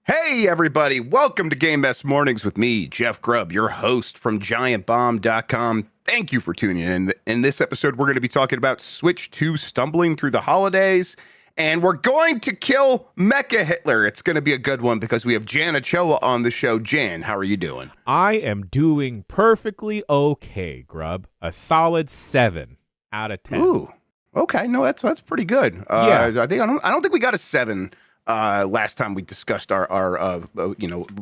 Hey, everybody. Welcome to Game Mess Mornings with me, Jeff Grubb, your host from giantbomb.com. Thank you for tuning in. In this episode, we're going to be talking about Switch 2 stumbling through the holidays, and we're going to kill Mecha Hitler. It's going to be a good one because we have Jan Ochoa on the show. Jan, how are you doing? I am doing perfectly okay, Grubb. A solid 7 out of 10. Ooh, okay. No, that's pretty good. Yeah. I don't think we got a 7 last time we discussed our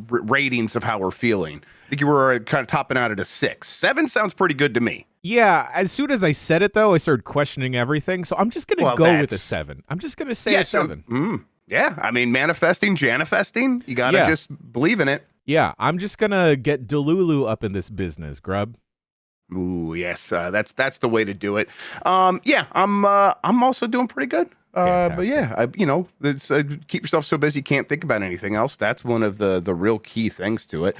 ratings of how we're feeling. I think you were kind of topping out at a 6. 7 sounds pretty good to me. Yeah, as soon as I said it, though, I started questioning everything, so I'm just going to go with a 7. I'm just going to say a 7. Yeah, I mean, janifesting, you got to just believe in it. Yeah, I'm just going to get Delulu up in this business, Grubb. Ooh, yes, that's the way to do it. I'm also doing pretty good. But yeah, it's, keep yourself so busy you can't think about anything else. That's one of the real key things to it.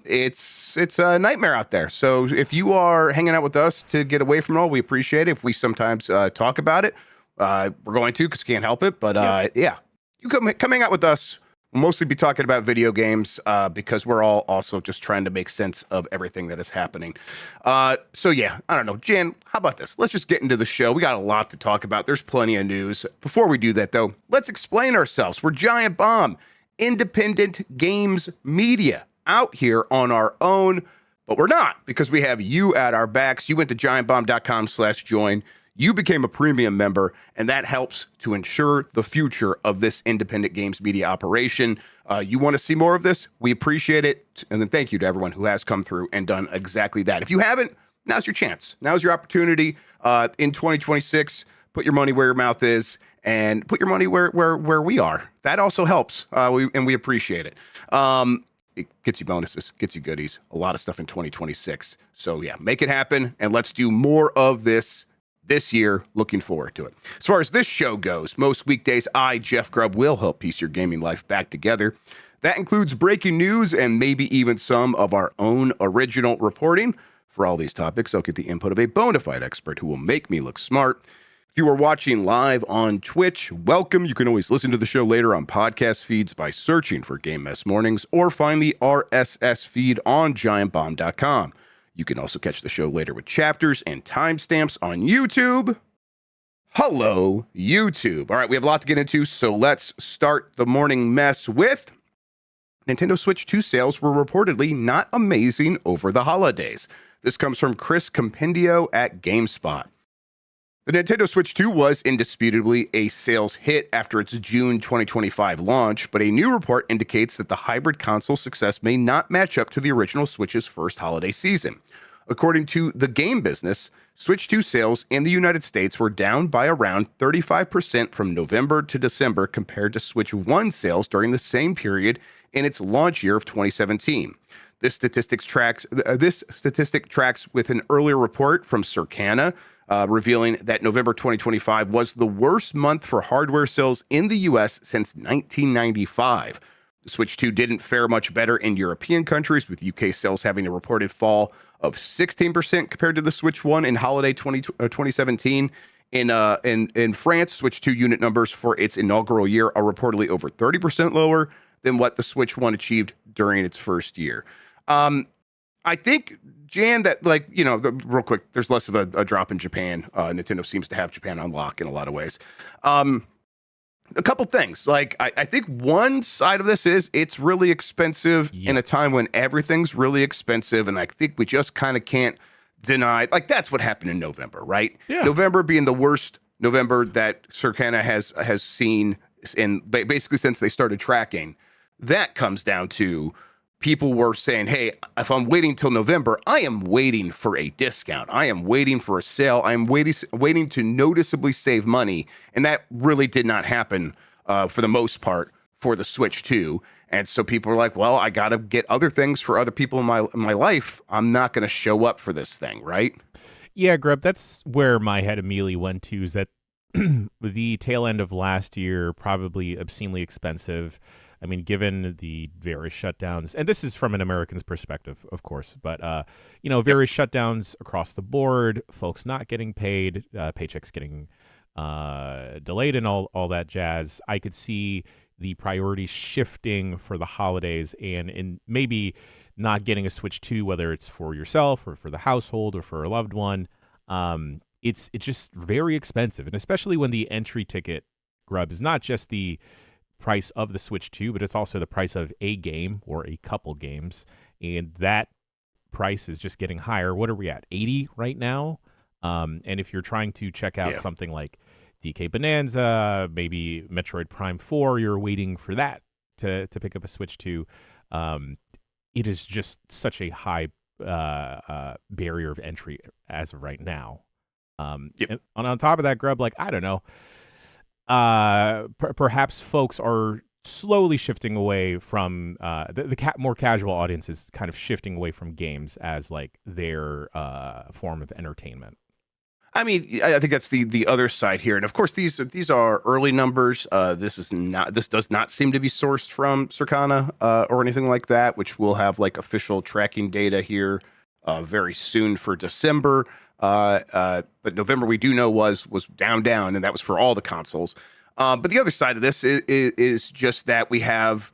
It's a nightmare out there. So if you are hanging out with us to get away from it all, we appreciate it. If we sometimes talk about it, we're going to because we can't help it. But you coming out with us. We'll mostly be talking about video games because we're all also just trying to make sense of everything that is happening. So yeah, I don't know. Jan, how about this? Let's just get into the show. We got a lot to talk about. There's plenty of news. Before we do that, though, let's explain ourselves. We're Giant Bomb, independent games media out here on our own, but we're not because we have you at our backs. You went to giantbomb.com/join. You became a premium member, and that helps to ensure the future of this independent games media operation. You want to see more of this? We appreciate it. And then thank you to everyone who has come through and done exactly that. If you haven't, now's your chance. Now's your opportunity in 2026. Put your money where your mouth is and put your money where we are. That also helps, and we appreciate it. It gets you bonuses, gets you goodies, a lot of stuff in 2026. So yeah, make it happen, and let's do more of this year. Looking forward to it. As far as this show goes, most weekdays, I, Jeff Grubb, will help piece your gaming life back together. That includes breaking news and maybe even some of our own original reporting. For all these topics, I'll get the input of a bona fide expert who will make me look smart. If you are watching live on Twitch, welcome. You can always listen to the show later on podcast feeds by searching for Game Mess Mornings or find the RSS feed on giantbomb.com. You can also catch the show later with chapters and timestamps on YouTube. Hello, YouTube. All right, we have a lot to get into, so let's start the morning mess with Nintendo Switch 2 sales were reportedly not amazing over the holidays. This comes from Chris Compendio at GameSpot. The Nintendo Switch 2 was indisputably a sales hit after its June 2025 launch, but a new report indicates that the hybrid console success may not match up to the original Switch's first holiday season. According to The Game Business, Switch 2 sales in the United States were down by around 35% from November to December compared to Switch 1 sales during the same period in its launch year of 2017. This statistic tracks with an earlier report from Circana, revealing that November 2025 was the worst month for hardware sales in the US since 1995. The Switch 2 didn't fare much better in European countries, with UK sales having a reported fall of 16% compared to the Switch 1 in holiday 2017. In France, Switch 2 unit numbers for its inaugural year are reportedly over 30% lower than what the Switch 1 achieved during its first year. I think, Jan, that real quick, there's less of a drop in Japan. Nintendo seems to have Japan on lock in a lot of ways. A couple things. I think one side of this is it's really expensive in a time when everything's really expensive, and I think we just kind of can't deny. That's what happened in November, right? Yeah. November being the worst November that Circana has seen in basically since they started tracking. That comes down to people were saying, hey, if I'm waiting till November, I am waiting for a discount. I am waiting for a sale. I'm waiting to noticeably save money. And that really did not happen for the most part for the Switch 2. And so people are like, well, I got to get other things for other people in my life. I'm not going to show up for this thing, right? Yeah, Grubb, that's where my head immediately went to, is that the tail end of last year, probably obscenely expensive. I mean, given the various shutdowns, and this is from an American's perspective, of course, but, various shutdowns across the board, folks not getting paid, paychecks getting delayed and all that jazz. I could see the priorities shifting for the holidays, and in maybe not getting a Switch 2, whether it's for yourself or for the household or for a loved one. It's just very expensive, and especially when the entry ticket, Grub, is not just the price of the Switch 2, but it's also the price of a game or a couple games, and that price is just getting higher. What are we at? 80 right now? And if you're trying to check out something like DK Bonanza, maybe Metroid Prime 4, you're waiting for that to pick up a Switch 2. It is just such a high barrier of entry as of right now. And on top of that, Grub, like, I don't know, perhaps folks are slowly shifting away from the more casual audience is kind of shifting away from games as like their form of entertainment. I mean, I think that's the other side here, and of course these are early numbers. This does not seem to be sourced from Circana or anything like that, which will have like official tracking data here very soon for December. But November we do know was down, and that was for all the consoles. But the other side of this is just that we have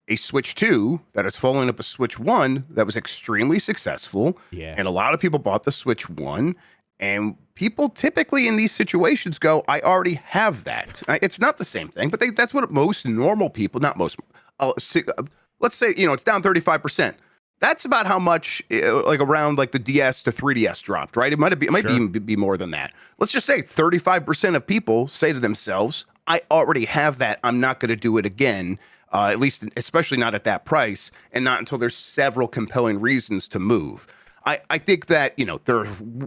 a Switch 2 that is following up a Switch 1 that was extremely successful, and a lot of people bought the Switch 1. And people typically in these situations go, I already have that. It's not the same thing, but that's what most normal people, not most, let's say, it's down 35%. That's about how much, like around like the DS to 3DS dropped, right? It might even be more than that. Let's just say 35% of people say to themselves, I already have that. I'm not going to do it again, at least, especially not at that price, and not until there's several compelling reasons to move. I think that,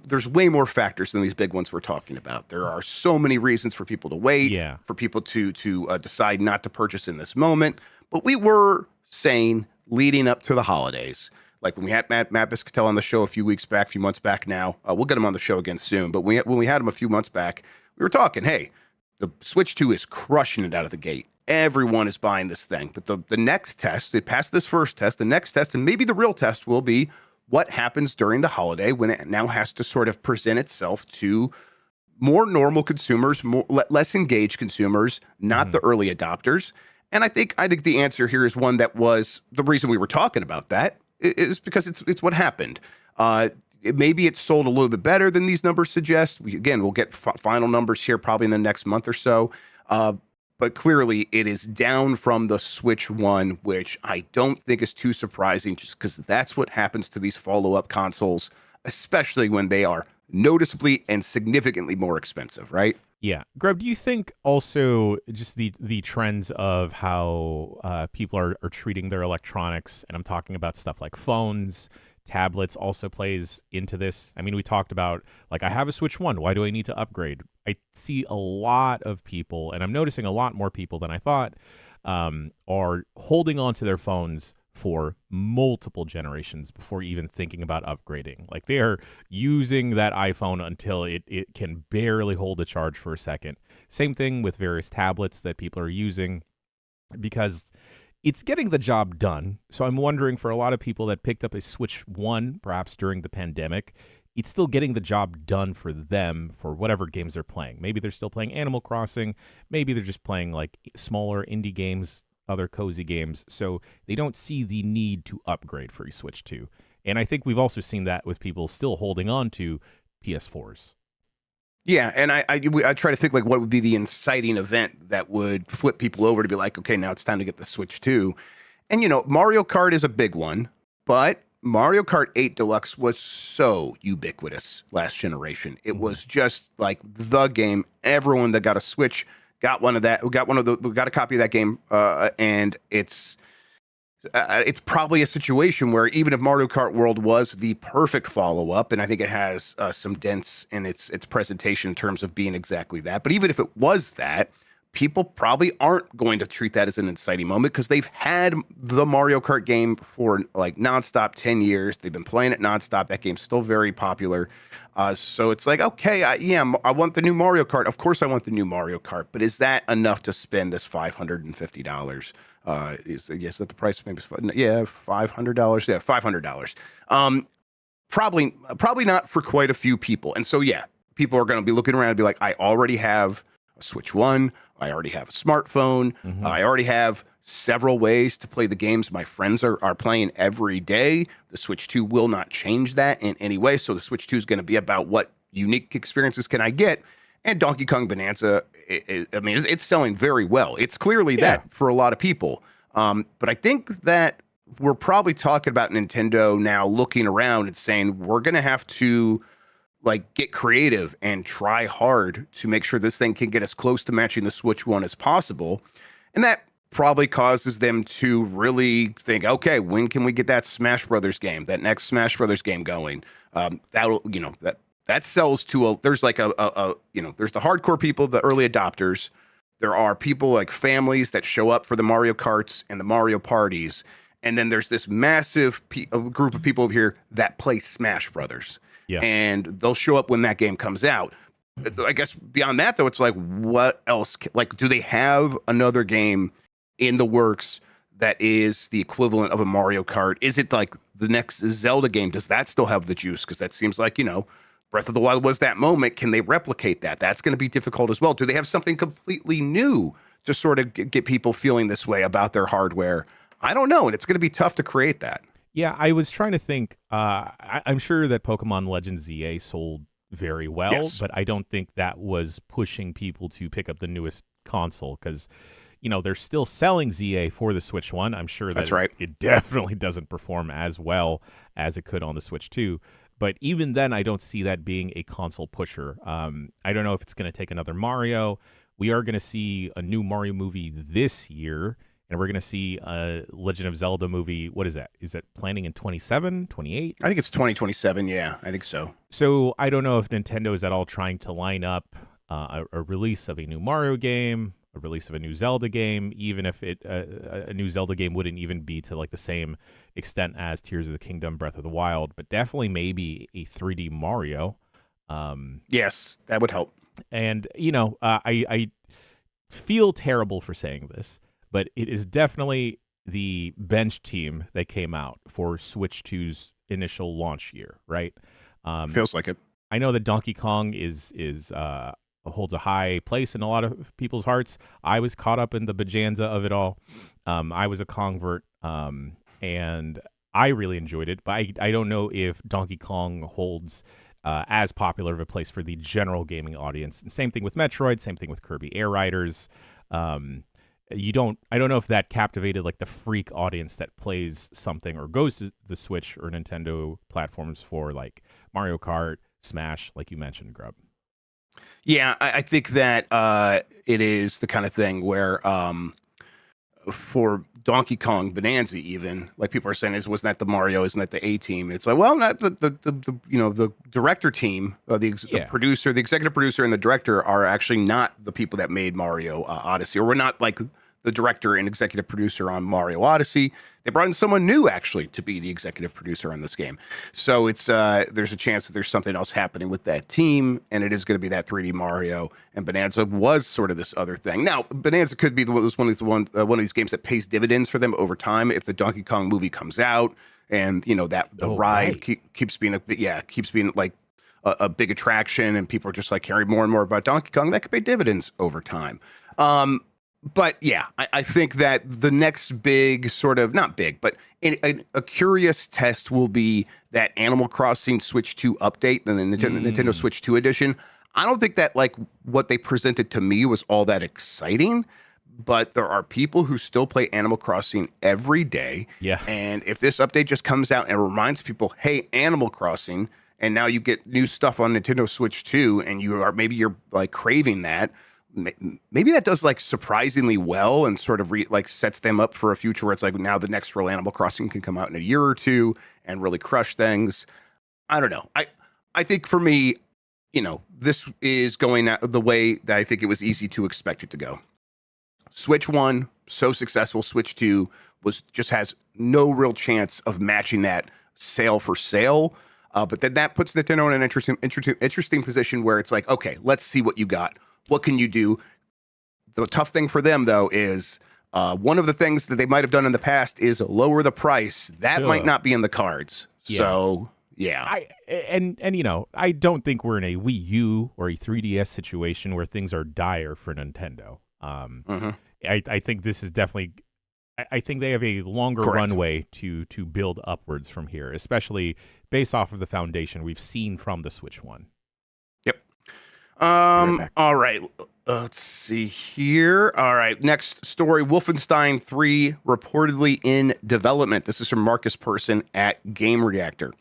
there's way more factors than these big ones we're talking about. There are so many reasons for people to wait, for people to decide not to purchase in this moment. But we were saying leading up to the holidays, like when we had Matt Biscotell on the show a few months back now, we'll get him on the show again soon. But when we had him a few months back, we were talking, hey, the Switch 2 is crushing it out of the gate. Everyone is buying this thing. But the next test, it passed this first test, the next test, and maybe the real test will be what happens during the holiday when it now has to sort of present itself to more normal consumers, less engaged consumers, not the early adopters. And I think the answer here is one that was the reason we were talking about that is because it's what happened. Maybe it's sold a little bit better than these numbers suggest. We'll get final numbers here probably in the next month or so. But clearly it is down from the Switch 1, which I don't think is too surprising just because that's what happens to these follow-up consoles, especially when they are noticeably and significantly more expensive, right? Yeah. Grub, do you think also just the trends of how people are treating their electronics, and I'm talking about stuff like phones, tablets, also plays into this? I mean, we talked about, like, I have a Switch 1. Why do I need to upgrade? I see a lot of people, and I'm noticing a lot more people than I thought, are holding on to their phones for multiple generations before even thinking about upgrading. Like, they are using that iPhone until it can barely hold a charge for a second. Same thing with various tablets that people are using because it's getting the job done. So I'm wondering, for a lot of people that picked up a Switch 1, perhaps during the pandemic, it's still getting the job done for them for whatever games they're playing. Maybe they're still playing Animal Crossing. Maybe they're just playing like smaller indie games, other cozy games. So they don't see the need to upgrade for a Switch 2. And I think we've also seen that with people still holding on to PS4s. Yeah, and I try to think like what would be the inciting event that would flip people over to be like, okay, now it's time to get the Switch 2. And Mario Kart is a big one, but Mario Kart 8 Deluxe was so ubiquitous last generation. It was just like the game. Everyone that got a Switch got a copy of that game, and it's probably a situation where even if Mario Kart World was the perfect follow-up, and I think it has some dents in its presentation in terms of being exactly that, but even if it was that, people probably aren't going to treat that as an inciting moment because they've had the Mario Kart game for like nonstop 10 years. They've been playing it nonstop. That game's still very popular. So it's like, okay, I want the new Mario Kart. Of course I want the new Mario Kart, but is that enough to spend this $550? Is that the price? Maybe $500. Yeah, $500. Probably not for quite a few people. And so, yeah, people are going to be looking around and be like, I already have a Switch 1 I already have a smartphone. I already have several ways to play the games my friends are playing every day. The Switch 2 will not change that in any way. So the Switch 2 is going to be about what unique experiences can I get. And Donkey Kong Bonanza, I mean, it's selling very well. It's clearly that for a lot of people. But I think that we're probably talking about Nintendo now looking around and saying, we're going to have to like get creative and try hard to make sure this thing can get as close to matching the Switch 1 as possible. And that probably causes them to really think, okay, when can we get that Smash Brothers game, that next Smash Brothers game going? That'll, that sells to there's like there's the hardcore people, the early adopters. There are people like families that show up for the Mario Karts and the Mario parties. And then there's this massive group of people over here that play Smash Brothers. Yeah. And they'll show up when that game comes out. I guess beyond that, though, it's like, what else? Like, do they have another game in the works that is the equivalent of a Mario Kart? Is it like the next Zelda game? Does that still have the juice? Because that seems like, Breath of the Wild was that moment. Can they replicate that? That's going to be difficult as well. Do they have something completely new to sort of get people feeling this way about their hardware? I don't know. And it's going to be tough to create that. Yeah, I was trying to think. I'm sure that Pokemon Legends ZA sold very well, but I don't think that was pushing people to pick up the newest console because, they're still selling ZA for the Switch 1. I'm sure that it definitely doesn't perform as well as it could on the Switch 2. But even then, I don't see that being a console pusher. I don't know if it's going to take another Mario. We are going to see a new Mario movie this year, and we're going to see a Legend of Zelda movie. What is that? Is that planning in 27, 28? I think it's 2027. Yeah, I think so. So I don't know if Nintendo is at all trying to line up a release of a new Mario game, a release of a new Zelda game, even if a new Zelda game wouldn't even be to like the same extent as Tears of the Kingdom, Breath of the Wild, but definitely maybe a 3D Mario. Yes, that would help. And, I feel terrible for saying this, but it is definitely the bench team that came out for Switch 2's initial launch year, right? Feels like it. I know that Donkey Kong holds a high place in a lot of people's hearts. I was caught up in the Bajanza of it all. I was a Kongvert, and I really enjoyed it, but I don't know if Donkey Kong holds as popular of a place for the general gaming audience. And same thing with Metroid, same thing with Kirby Air Riders. I don't know if that captivated like the freak audience that plays something or goes to the Switch or Nintendo platforms for like Mario Kart, Smash, like you mentioned, Grubb. Yeah, I think that it is the kind of thing where for Donkey Kong Bonanza, even like people are saying, wasn't that the Mario? Isn't that the A team? It's like, well, not the director team, the producer, the executive producer, and the director are actually not the people that made Mario Odyssey, or we're not like the director and executive producer on Mario Odyssey. They brought in someone new actually to be the executive producer on this game. So it's there's a chance that there's something else happening with that team, and it is going to be that 3D Mario. And Bonanza was sort of this other thing. Now, Bonanza could be one of these games that pays dividends for them over time if the Donkey Kong movie comes out, and that the ride keeps being like a big attraction, and people are just like caring more and more about Donkey Kong. That could pay dividends over time. But yeah, I think that the next big sort of, not big, but a curious test will be that Animal Crossing Switch 2 update, and the Nintendo Switch 2 edition. I don't think that like what they presented to me was all that exciting, but there are people who still play Animal Crossing every day. Yeah. And if this update just comes out and reminds people, hey, Animal Crossing, and now you get new stuff on Nintendo Switch 2, and maybe you're like craving that. Maybe that does like surprisingly well and sort of sets them up for a future where it's like now the next real Animal Crossing can come out in a year or two and really crush things. I don't know. I think for me, this is going the way that I think it was easy to expect it to go. Switch 1, so successful. Switch 2 just has no real chance of matching that sale for sale. But then that puts Nintendo in an interesting position where it's like, okay, let's see what you got. What can you do? The tough thing for them, though, is one of the things that they might have done in the past is lower the price. That might not be in the cards. Yeah. So, yeah. I don't think we're in a Wii U or a 3DS situation where things are dire for Nintendo. Mhm. I think this is definitely. I think they have a longer Correct. runway to build upwards from here, especially based off of the foundation we've seen from the Switch one. Yep. Back. All right. Let's see here. All right. Next story: Wolfenstein 3 reportedly in development. This is from Marcus Persson at Game Reactor.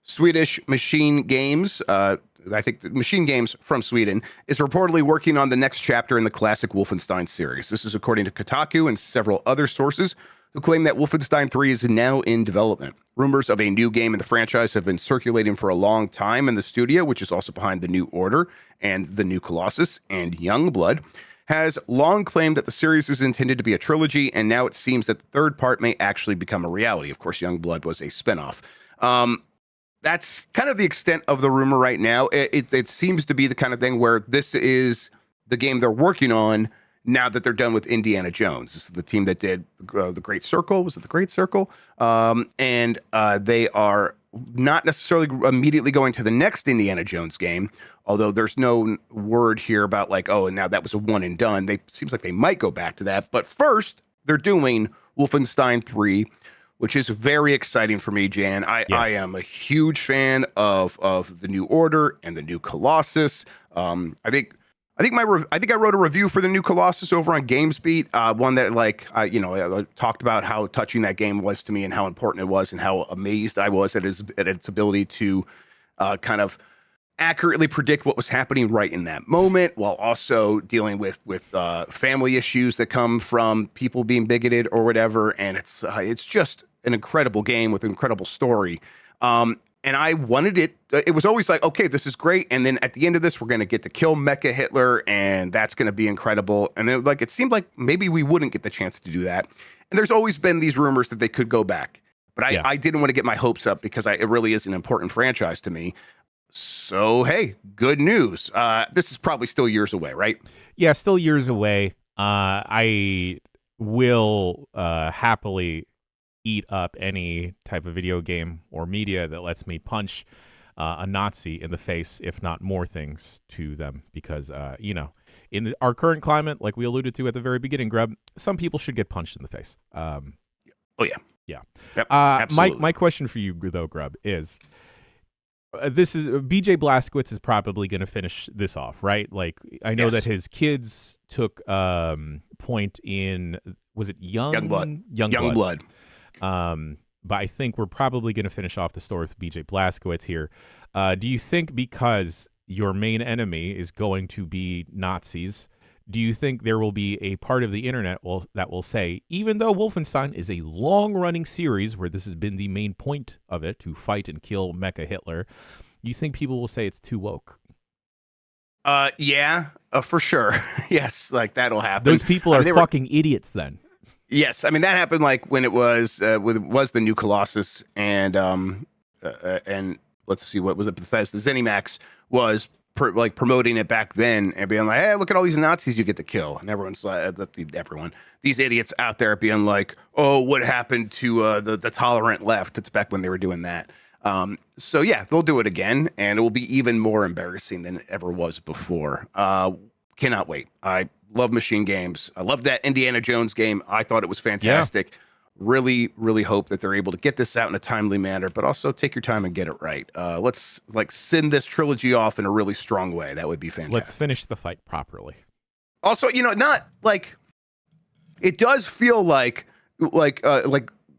Swedish Machine Games, I think the Machine Games from Sweden, is reportedly working on the next chapter in the classic Wolfenstein series. This is according to Kotaku and several other sources who claim that Wolfenstein 3 is now in development. Rumors of a new game in the franchise have been circulating for a long time in the studio, which is also behind the New Order and the New Colossus and Youngblood, has long claimed that the series is intended to be a trilogy, and now it seems that the third part may actually become a reality. Of course, Youngblood was a spinoff. That's kind of the extent of the rumor right now. It seems to be the kind of thing where this is the game they're working on now that they're done with Indiana Jones. This is the team that did the Great Circle. Was it the Great Circle? And they are not necessarily immediately going to the next Indiana Jones game, although there's no word here about like, oh, and now that was a one and done. Seems like they might go back to that. But first, they're doing Wolfenstein 3, which is very exciting for me, Jan. I am a huge fan of the New Order and the New Colossus. I think I wrote a review for the New Colossus over on GamesBeat, one that I talked about how touching that game was to me and how important it was and how amazed I was at its ability to kind of accurately predict what was happening right in that moment, while also dealing with family issues that come from people being bigoted or whatever. And it's just an incredible game with an incredible story. And I wanted it. It was always like, okay, this is great. And then at the end of this, we're going to get to kill Mecha Hitler, and that's going to be incredible. And then it seemed like maybe we wouldn't get the chance to do that. And there's always been these rumors that they could go back. But I didn't want to get my hopes up because it really is an important franchise to me. So, hey, good news. This is probably still years away, right? Yeah, still years away. I will happily eat up any type of video game or media that lets me punch a Nazi in the face, if not more things to them. Because, in our current climate, like we alluded to at the very beginning, Grubb, some people should get punched in the face. Oh, yeah. Yeah. Yep, absolutely. My question for you, though, Grubb, is... this is BJ Blazkowicz is probably going to finish this off, right? Like, I know that his kids took point in, was it Youngblood? Youngblood. But I think we're probably going to finish off the story with BJ Blazkowicz here. Do you think because your main enemy is going to be Nazis, do you think there will be a part of the internet that will say, even though Wolfenstein is a long-running series where this has been the main point of it, to fight and kill Mecha Hitler, you think people will say it's too woke? Yeah, for sure. Yes, like that'll happen. Those people are fucking idiots then. Yes, I mean that happened like when it was the New Colossus and let's see, what was it? Bethesda ZeniMax was promoting it back then and being like, hey, look at all these Nazis you get to kill. And everyone's like, these idiots out there being like, oh, what happened to the tolerant left? It's back when they were doing that. So yeah, they'll do it again, and it will be even more embarrassing than it ever was before. Cannot wait. I love Machine Games. I love that Indiana Jones game. I thought it was fantastic. Yeah. Really, really hope that they're able to get this out in a timely manner, but also take your time and get it right. Let's send this trilogy off in a really strong way. That would be fantastic. Let's finish the fight properly. Also, not like it does feel like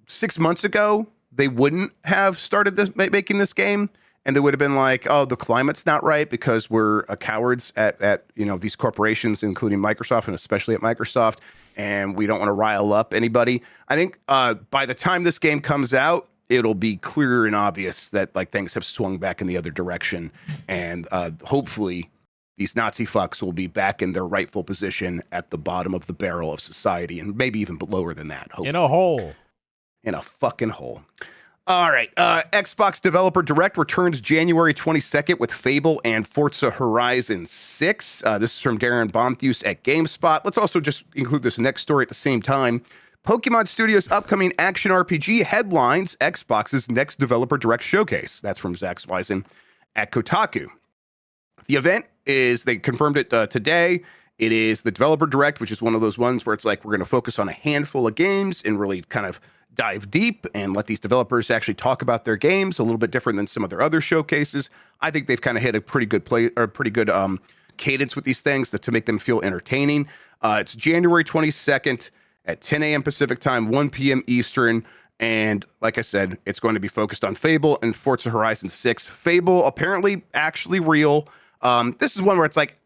6 months ago they wouldn't have started making this game, and they would have been like, oh, the climate's not right because we're cowards at these corporations, including Microsoft, and especially at Microsoft, and we don't want to rile up anybody. I think by the time this game comes out, it'll be clear and obvious that things have swung back in the other direction, and hopefully these Nazi fucks will be back in their rightful position at the bottom of the barrel of society, and maybe even lower than that. Hopefully. In a hole. In a fucking hole. All right. Xbox Developer Direct returns January 22nd with Fable and Forza Horizon 6. This is from Darren Bonthus at GameSpot. Let's also just include this next story at the same time. Pokemon Studios' upcoming action RPG headlines Xbox's next Developer Direct showcase. That's from Zach Swisen at Kotaku. The event they confirmed it today, It is the developer direct, which is one of those ones where it's like we're going to focus on a handful of games and really kind of dive deep and let these developers actually talk about their games, a little bit different than some of their other showcases. I think they've kind of hit a pretty good cadence with these things to make them feel entertaining. It's January 22nd at 10 a.m. Pacific time, 1 p.m. Eastern. And like I said, it's going to be focused on Fable and Forza Horizon 6. Fable, apparently actually real. This is one where it's like,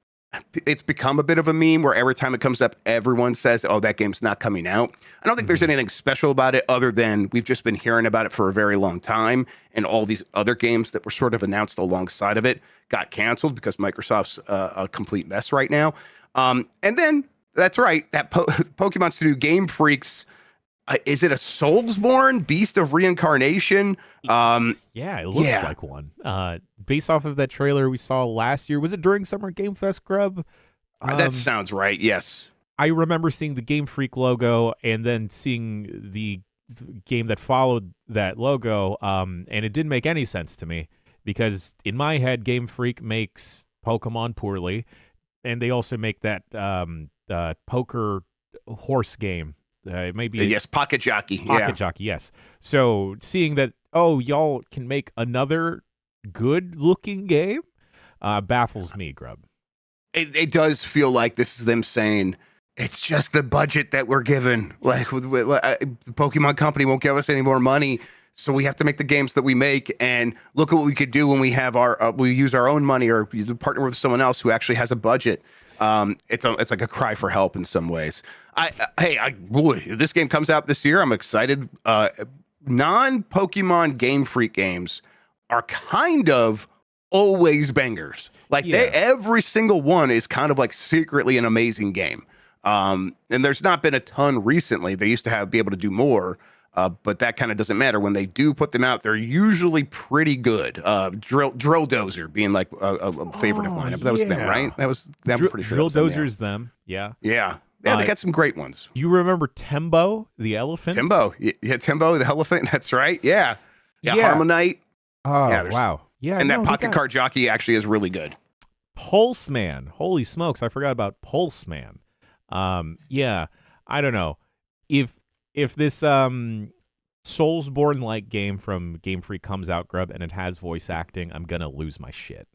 it's become a bit of a meme where every time it comes up, everyone says, oh, that game's not coming out. I don't think there's anything special about it other than we've just been hearing about it for a very long time. And all these other games that were sort of announced alongside of it got canceled because Microsoft's a complete mess right now. And then, that's right, that Pokemon Studio Game Freaks, is it a Soulsborne Beast of Reincarnation? Yeah, it looks like one. Based off of that trailer we saw last year, was it during Summer Game Fest, Grubb? That sounds right. Yes, I remember seeing the Game Freak logo and then seeing the game that followed that logo, and it didn't make any sense to me because in my head, Game Freak makes Pokemon poorly, and they also make that poker horse game. It may be yes, Pocket Jockey. Pocket Jockey, yes. So seeing that, oh, y'all can make another good-looking game baffles me, Grubb. It does feel like this is them saying it's just the budget that we're given. Like, the Pokemon Company won't give us any more money, so we have to make the games that we make. And look at what we could do when we have we use our own money or we partner with someone else who actually has a budget. It's like a cry for help in some ways. If this game comes out this year, I'm excited. Non-Pokemon Game Freak games are kind of always bangers. Like every single one is kind of like secretly an amazing game. And there's not been a ton recently. They used to be able to do more. But that kind of doesn't matter. When they do put them out, they're usually pretty good. Drill Dozer being like a favorite of mine. That was them, right? I'm pretty sure. Drill Dozer's them. Yeah. Yeah. Yeah, they got some great ones. You remember Tembo, the elephant? Tembo. Yeah, Tembo, the elephant. That's right. Yeah. Yeah. Harmonite. Oh, yeah, wow. Yeah. And that Pocket Card Jockey actually is really good. Pulse Man. Holy smokes. I forgot about Pulse Man. Yeah. I don't know. If this Soulsborne-like game from Game Freak comes out, Grubb, and it has voice acting, I'm gonna lose my shit.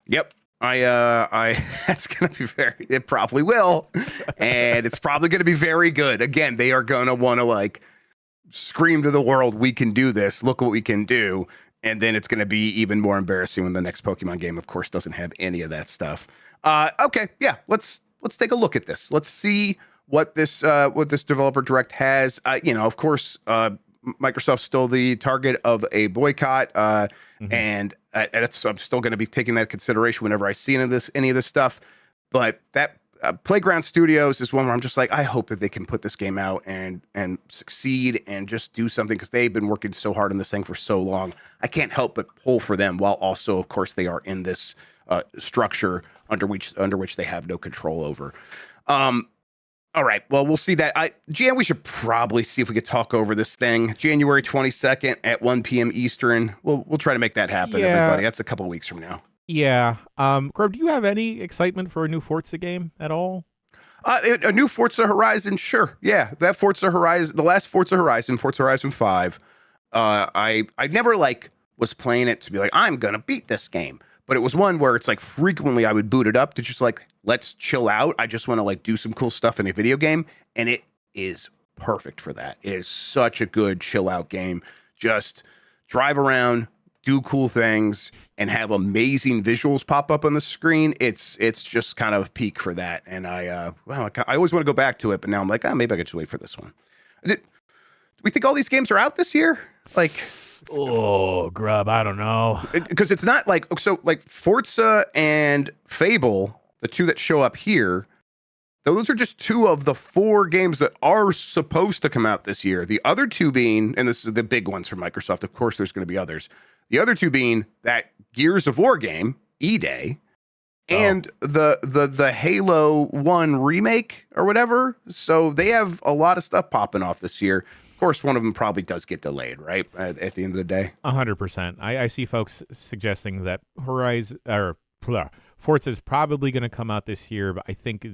Yep. That's gonna be it probably will. And it's probably gonna be very good. Again, they are gonna wanna like scream to the world, we can do this, look what we can do. And then it's gonna be even more embarrassing when the next Pokemon game, of course, doesn't have any of that stuff. Okay, yeah, let's take a look at this. Let's see what this developer direct has. Of course, Microsoft's still the target of a boycott, and I'm still going to be taking that consideration whenever I see any of this stuff. But that Playground Studios is one where I'm just like, I hope that they can put this game out and succeed and just do something because they've been working so hard on this thing for so long. I can't help but pull for them, while also, of course, they are in this structure under which they have no control over. All right. Well, we'll see that. Jan, we should probably see if we could talk over this thing. January 22nd at 1 p.m. Eastern. We'll try to make that happen, everybody. That's a couple weeks from now. Yeah. Grubb, do you have any excitement for a new Forza game at all? A new Forza Horizon, sure. Yeah, that Forza Horizon, the last Forza Horizon 5. I never was playing it to be like, I'm gonna beat this game. But it was one where it's like frequently I would boot it up to just like, let's chill out. I just want to do some cool stuff in a video game. And it is perfect for that. It is such a good chill out game. Just drive around, do cool things, and have amazing visuals pop up on the screen. It's just kind of peak for that. And I always want to go back to it, but now I'm like, maybe I could just wait for this one. Do we think all these games are out this year? Oh, Grubb, I don't know. Because it's not Forza and Fable, the two that show up here, those are just two of the 4 games that are supposed to come out this year. The other two being, and this is the big ones from Microsoft, of course there's going to be others. The other two being that Gears of War game, E-Day, and the Halo 1 remake or whatever. So they have a lot of stuff popping off this year. Of course, one of them probably does get delayed, right? At the end of the day. 100%. I see folks suggesting that Forza is probably going to come out this year, but I think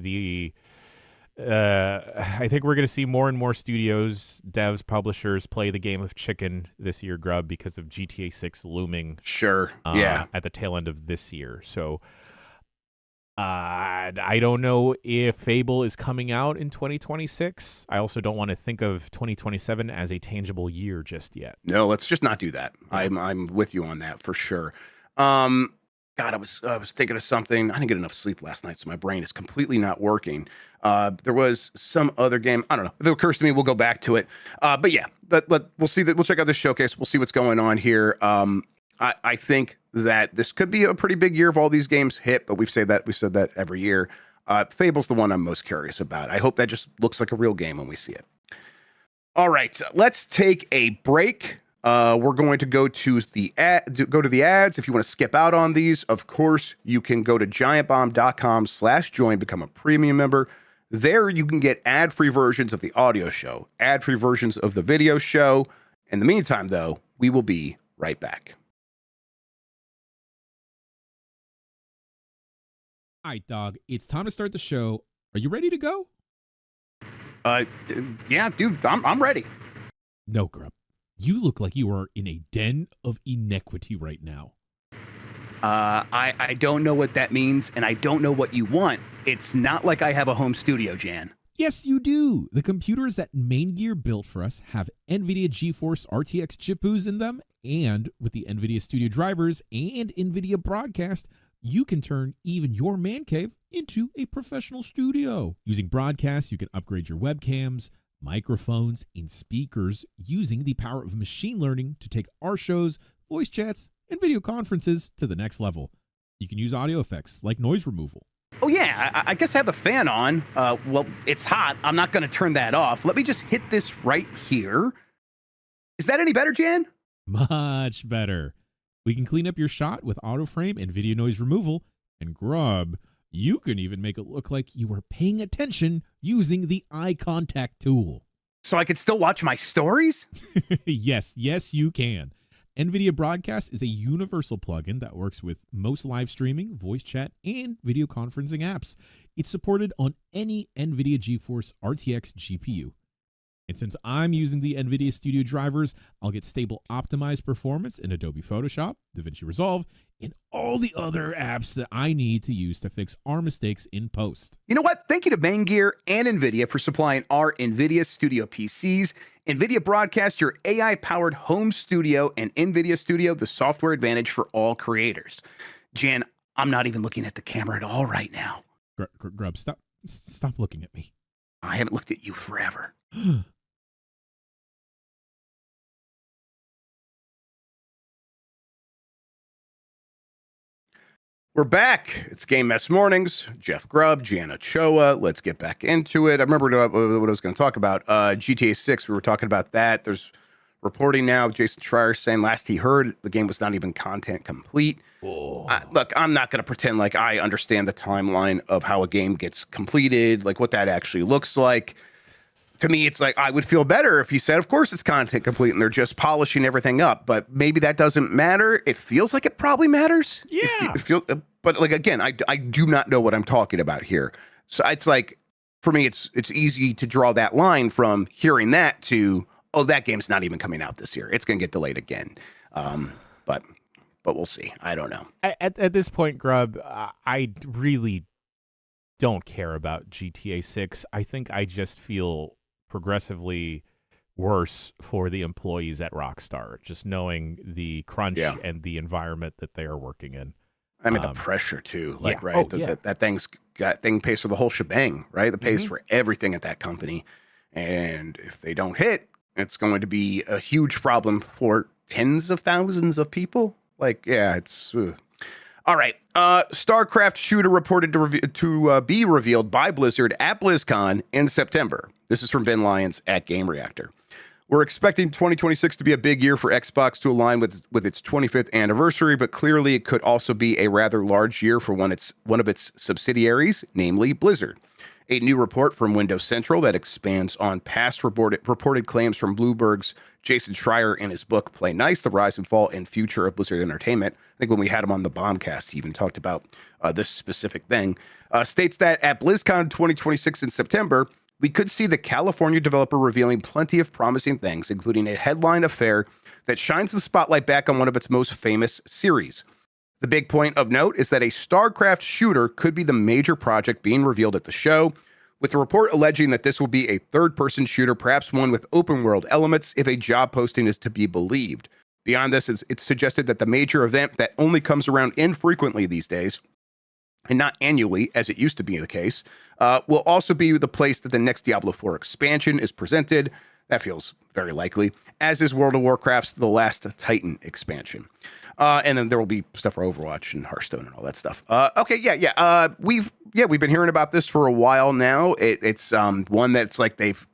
I think we're going to see more and more studios, devs, publishers play the game of chicken this year, Grubb, because of GTA 6 looming. Sure. Yeah. At the tail end of this year. So I don't know if Fable is coming out in 2026. I also don't want to think of 2027 as a tangible year just yet. No, let's just not do that. Yeah. I'm with you on that for sure. God, I was thinking of something. I didn't get enough sleep last night, so my brain is completely not working. There was some other game. I don't know. If it occurs to me, we'll go back to it. But yeah, we'll see that. We'll check out this showcase. We'll see what's going on here. I think that this could be a pretty big year if all these games hit, but we said that every year. Fable's the one I'm most curious about. I hope that just looks like a real game when we see it. All right, let's take a break. We're going to go to the ads. If you want to skip out on these, of course, you can go to giantbomb.com/join, become a premium member. There you can get ad-free versions of the audio show, ad-free versions of the video show. In the meantime, though, we will be right back. All right, dog, it's time to start the show. Are you ready to go? Yeah, dude, I'm ready. No, Grubb. You look like you are in a den of inequity right now. I don't know what that means, and I don't know what you want. It's not like I have a home studio, Jan. Yes, you do. The computers that Main Gear built for us have NVIDIA GeForce RTX GPUs in them, and with the NVIDIA Studio drivers and NVIDIA Broadcast, you can turn even your man cave into a professional studio. Using Broadcast, you can upgrade your webcams, microphones, and speakers using the power of machine learning to take our shows, voice chats, and video conferences to the next level. You can use audio effects like noise removal. Oh yeah, I guess I have the fan on. Well, it's hot. I'm not going to turn that off. Let me just hit this right here. Is that any better, Jan? Much better. We can clean up your shot with auto frame and video noise removal. And Grubb, you can even make it look like you were paying attention using the eye contact tool. So I could still watch my stories? Yes, you can. NVIDIA Broadcast is a universal plugin that works with most live streaming, voice chat, and video conferencing apps. It's supported on any NVIDIA GeForce RTX GPU. And since I'm using the NVIDIA Studio drivers, I'll get stable optimized performance in Adobe Photoshop, DaVinci Resolve, and all the other apps that I need to use to fix our mistakes in post. You know what? Thank you to Main Gear and NVIDIA for supplying our NVIDIA Studio PCs. NVIDIA Broadcast, your AI-powered home studio, and NVIDIA Studio, the software advantage for all creators. Jan, I'm not even looking at the camera at all right now. Grubb, stop looking at me. I haven't looked at you forever. We're back. It's Game Mess Mornings. Jeff Grubb, Jan Ochoa. Let's get back into it. I remember what I was going to talk about. GTA 6, we were talking about that. There's reporting now, Jason Schreier saying last he heard the game was not even content complete. Look, I'm not going to pretend like I understand the timeline of how a game gets completed, like what that actually looks like. To me, it's like I would feel better if you said, of course, it's content complete and they're just polishing everything up. But maybe that doesn't matter. It feels like it probably matters. Yeah. But like, again, I do not know what I'm talking about here. So it's like, for me, it's easy to draw that line from hearing that to, oh, that game's not even coming out this year. It's going to get delayed again. But we'll see. I don't know. At this point, Grubb, I really don't care about GTA 6. I think I just feel progressively worse for the employees at Rockstar, just knowing the crunch and the environment that they are working in. I mean, the pressure too, like, yeah. right? That thing pays for the whole shebang, right? It pays for everything at that company. And if they don't hit, it's going to be a huge problem for tens of thousands of people. Like, yeah, it's... All right. StarCraft shooter reported to be revealed by Blizzard at BlizzCon in September. This is from Ben Lyons at Game Reactor. We're expecting 2026 to be a big year for Xbox to align with its 25th anniversary, but clearly it could also be a rather large year for one of its subsidiaries, namely Blizzard. A new report from Windows Central that expands on past reported claims from Bloomberg's Jason Schreier in his book Play Nice: The Rise and Fall and Future of Blizzard Entertainment. I think when we had him on the Bombcast, he even talked about this specific thing. States that at BlizzCon 2026 in September, we could see the California developer revealing plenty of promising things, including a headline affair that shines the spotlight back on one of its most famous series. The big point of note is that a StarCraft shooter could be the major project being revealed at the show, with the report alleging that this will be a third-person shooter, perhaps one with open-world elements, if a job posting is to be believed. Beyond this, it's suggested that the major event that only comes around infrequently these days, and not annually, as it used to be the case, will also be the place that the next Diablo 4 expansion is presented. That feels very likely, as is World of Warcraft's The Last Titan expansion. And then there will be stuff for Overwatch and Hearthstone and all that stuff. We've been hearing about this for a while now. It's one that's like they've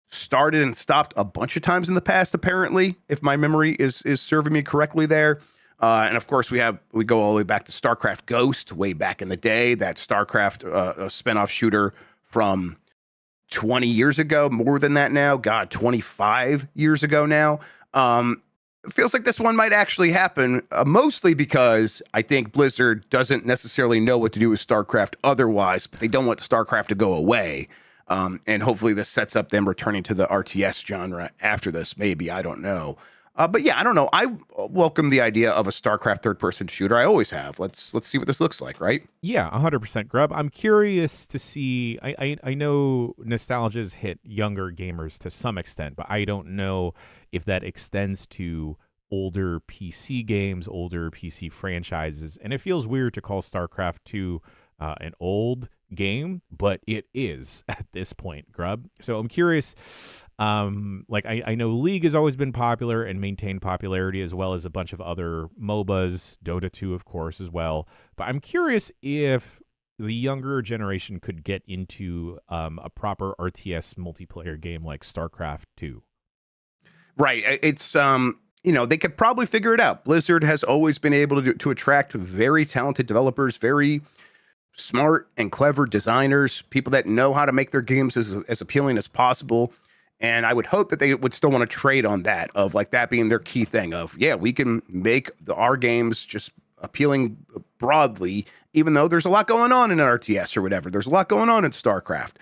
started and stopped a bunch of times in the past, apparently, if my memory is serving me correctly there. And of course, we go all the way back to StarCraft Ghost, way back in the day, that StarCraft a spinoff shooter from 20 years ago, more than that now. God, 25 years ago now. It feels like this one might actually happen, mostly because I think Blizzard doesn't necessarily know what to do with StarCraft otherwise, but they don't want StarCraft to go away. And hopefully this sets up them returning to the RTS genre after this, maybe. I don't know. But yeah, I don't know. I welcome the idea of a StarCraft third-person shooter. I always have. Let's see what this looks like, right? Yeah, 100%, Grubb. I'm curious to see. I know nostalgia's hit younger gamers to some extent, but I don't know if that extends to older PC games, older PC franchises. And it feels weird to call StarCraft 2 an old game, but it is at this point, Grubb. So I'm curious. I know League has always been popular and maintained popularity, as well as a bunch of other MOBAs, Dota 2, of course, as well. But I'm curious if the younger generation could get into a proper RTS multiplayer game like StarCraft 2. Right. It's they could probably figure it out. Blizzard has always been able to attract very talented developers, very smart and clever designers, people that know how to make their games as appealing as possible. And I would hope that they would still want to trade on that, of like that being their key thing of, yeah, we can make our games just appealing broadly, even though there's a lot going on in an RTS or whatever. There's a lot going on in StarCraft.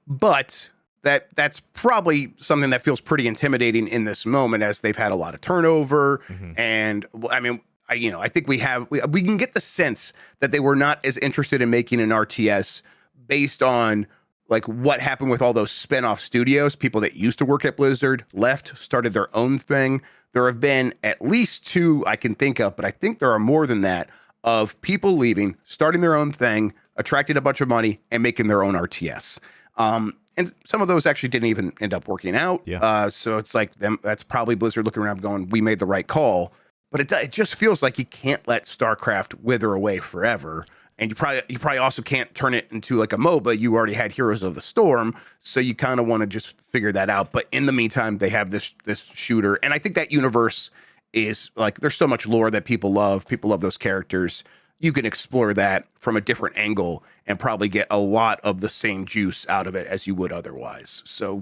But that's probably something that feels pretty intimidating in this moment, as they've had a lot of turnover. Mm-hmm. And I mean, I think we can get the sense that they were not as interested in making an RTS based on like what happened with all those spinoff studios. People that used to work at Blizzard left, started their own thing. There have been at least 2 I can think of, but I think there are more than that, of people leaving, starting their own thing, attracting a bunch of money, and making their own RTS. And some of those actually didn't even end up working out. Yeah. So it's like that's probably Blizzard looking around going, we made the right call. But it just feels like you can't let StarCraft wither away forever. And you probably also can't turn it into like a MOBA. You already had Heroes of the Storm, so you kind of want to just figure that out. But in the meantime, they have this shooter. And I think that universe is like, there's so much lore that people love. People love those characters. You can explore that from a different angle and probably get a lot of the same juice out of it as you would otherwise. So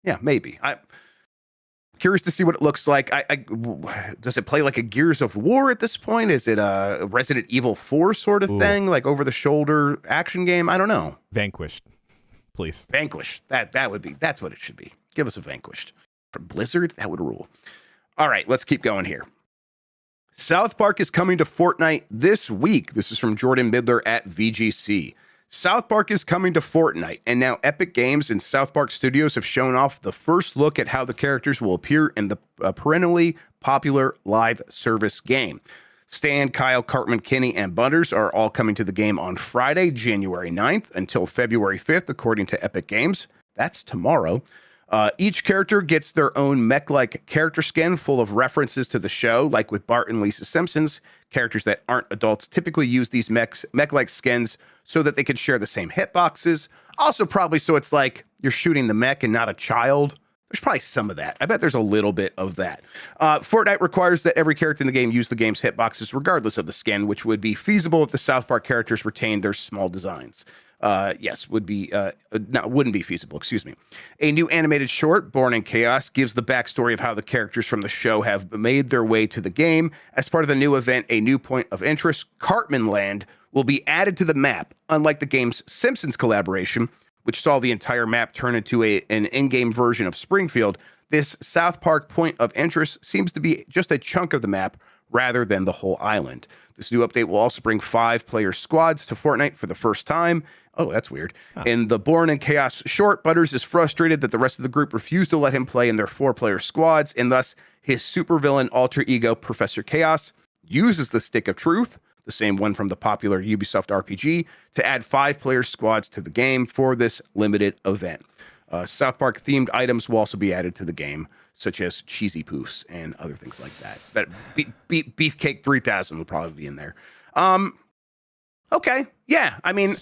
yeah, maybe. Curious to see what it looks like. Does it play like a Gears of War at this point? Is it a Resident Evil 4 sort of thing, like over the shoulder action game? I don't know. Vanquished, please. Vanquished. That's what it should be. Give us a Vanquished. From Blizzard, that would rule. All right, let's keep going here. South Park is coming to Fortnite this week. This is from Jordan Midler at VGC. South Park is coming to Fortnite, and now Epic Games and South Park Studios have shown off the first look at how the characters will appear in the perennially popular live service game. Stan, Kyle, Cartman, Kenny, and Butters are all coming to the game on Friday, January 9th, until February 5th, according to Epic Games. That's tomorrow. Each character gets their own mech-like character skin full of references to the show, like with Bart and Lisa Simpson's. Characters that aren't adults typically use these mech-like skins so that they can share the same hitboxes. Also, probably so it's like you're shooting the mech and not a child. There's probably some of that. I bet there's a little bit of that. Fortnite requires that every character in the game use the game's hitboxes regardless of the skin, which would be feasible if the South Park characters retained their small designs. Yes, wouldn't be feasible, excuse me. A new animated short, Born in Chaos, gives the backstory of how the characters from the show have made their way to the game. As part of the new event, a new point of interest, Cartman Land, will be added to the map, unlike the game's Simpsons collaboration, which saw the entire map turn into an in-game version of Springfield. This South Park point of interest seems to be just a chunk of the map rather than the whole island. This new update will also bring 5-player squads to Fortnite for the first time. Oh, that's weird. Huh. In the Born in Chaos short, Butters is frustrated that the rest of the group refused to let him play in their 4-player squads, and thus his supervillain alter ego, Professor Chaos, uses the Stick of Truth, the same one from the popular Ubisoft RPG, to add 5-player squads to the game for this limited event. South Park themed items will also be added to the game, such as cheesy poofs and other things like that. Beefcake 3000 will probably be in there. Okay, yeah. I mean,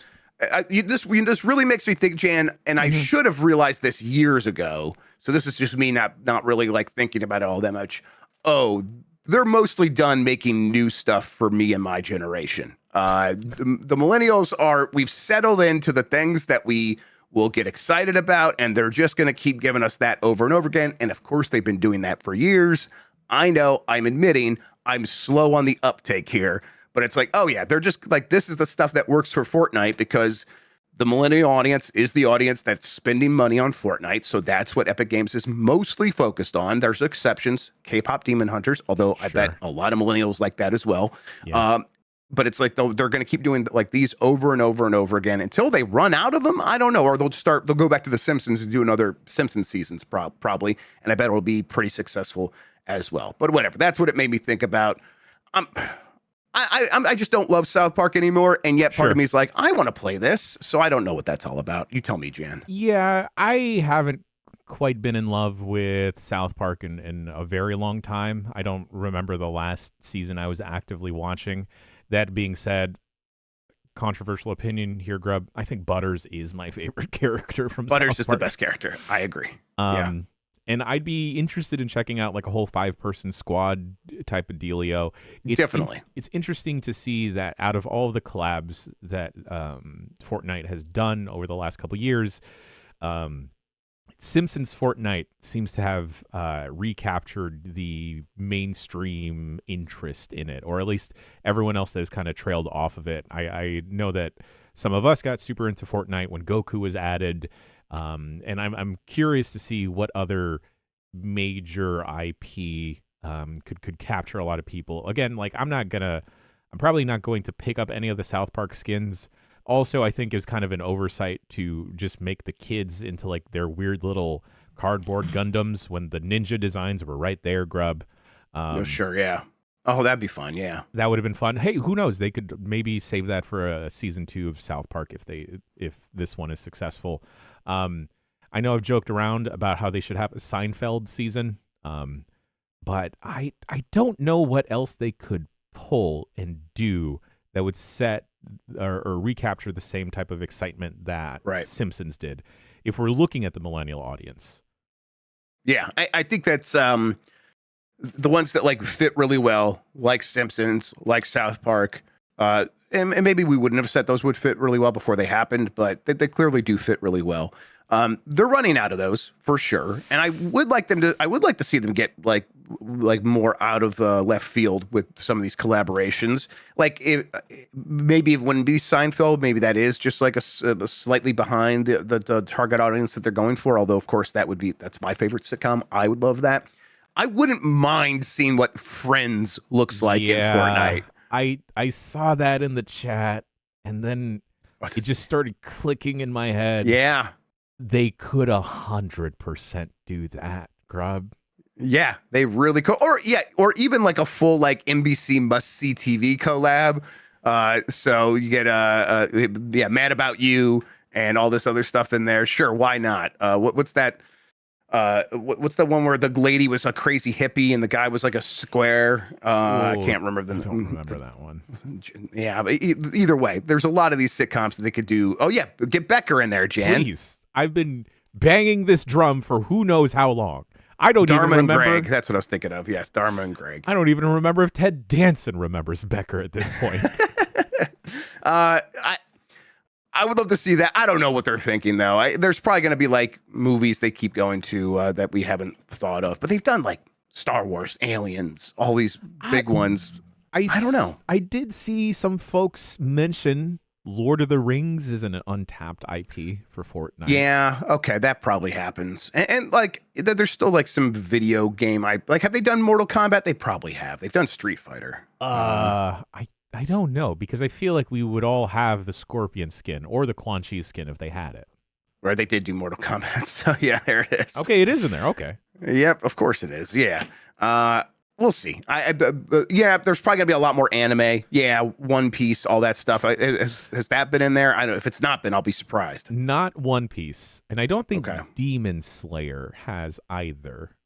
this really makes me think, Jan, and I should have realized this years ago. So this is just me not really like thinking about it all that much. Oh, they're mostly done making new stuff for me and my generation. The millennials we've settled into the things that we will get excited about, and they're just going to keep giving us that over and over again. And of course, they've been doing that for years. I know, I'm admitting I'm slow on the uptake here, but it's like, oh yeah, they're just like, this is the stuff that works for Fortnite because the millennial audience is the audience that's spending money on Fortnite. So that's what Epic Games is mostly focused on. There's exceptions, K-pop Demon Hunters, although I bet a lot of millennials like that as well. Yeah. But it's like they're going to keep doing like these over and over and over again until they run out of them. I don't know. Or they'll go back to the Simpsons and do another Simpsons seasons probably. And I bet it'll be pretty successful as well. But whatever. That's what it made me think about. I just don't love South Park anymore. And yet part of me is like, I want to play this. So I don't know what that's all about. You tell me, Jan. Yeah, I haven't quite been in love with South Park in a very long time. I don't remember the last season I was actively watching. That being said, controversial opinion here, Grubb. I think Butters is my favorite character from Butters South is Park. the best character. I agree. And I'd be interested in checking out like a whole 5-person squad type of dealio. Definitely. It's interesting to see that out of all of the collabs that Fortnite has done over the last couple of years, Simpsons Fortnite seems to have recaptured the mainstream interest in it, or at least everyone else that has kind of trailed off of it. I know that some of us got super into Fortnite when Goku was added, and I'm curious to see what other major IP could capture a lot of people. Again, like I'm probably not going to pick up any of the South Park skins. Also, I think is kind of an oversight to just make the kids into like their weird little cardboard Gundams when the ninja designs were right there, Grubb. Yeah. Oh, that'd be fun. Yeah, that would have been fun. Hey, who knows? They could maybe save that for a season 2 of South Park if this one is successful. I know I've joked around about how they should have a Seinfeld season, but I don't know what else they could pull and do that would set or recapture the same type of excitement that Simpsons did if we're looking at the millennial audience. Yeah, I think that's the ones that like fit really well, like Simpsons, like South Park, and maybe we wouldn't have said those would fit really well before they happened, but they clearly do fit really well. They're running out of those for sure, and I would like to see them get like more out of left field with some of these collaborations. Like maybe it wouldn't be Seinfeld, maybe that is just like a slightly behind the target audience that they're going for. Although of course that's my favorite sitcom. I would love that. I wouldn't mind seeing what Friends looks like in Fortnite. I saw that in the chat, and then it just started clicking in my head. Yeah. They could 100% do that, Grubb. Yeah, they really could. Or even like a full like NBC must-see TV collab. So you get Mad About You and all this other stuff in there. Sure, why not? What's that? What's the one where the lady was a crazy hippie and the guy was like a square? I can't remember I don't remember that one. Yeah, but either way, there's a lot of these sitcoms that they could do. Oh yeah, get Becker in there, Jan. Please. I've been banging this drum for who knows how long. I don't Dharma even and remember. Greg. That's what I was thinking of. Yes, Dharma and Greg. I don't even remember if Ted Danson remembers Becker at this point. I would love to see that. I don't know what they're thinking though. There's probably going to be like movies they keep going to that we haven't thought of, but they've done like Star Wars, Aliens, all these big ones. I don't know. I did see some folks mention Lord of the Rings is an untapped IP for Fortnite. Yeah, okay, that probably happens. And like, there's still like some video game. Like, have they done Mortal Kombat? They probably have. They've done Street Fighter. I don't know, because I feel like we would all have the Scorpion skin or the Quan Chi skin if they had it. Right, they did do Mortal Kombat. So yeah, there it is. Okay, it is in there. Okay. Yep, of course it is. Yeah. We'll see. Yeah, there's probably gonna be a lot more anime. Yeah, One Piece, all that stuff. Has that been in there? I don't know. If it's not been, I'll be surprised. Not One Piece, and I don't think Demon Slayer has either.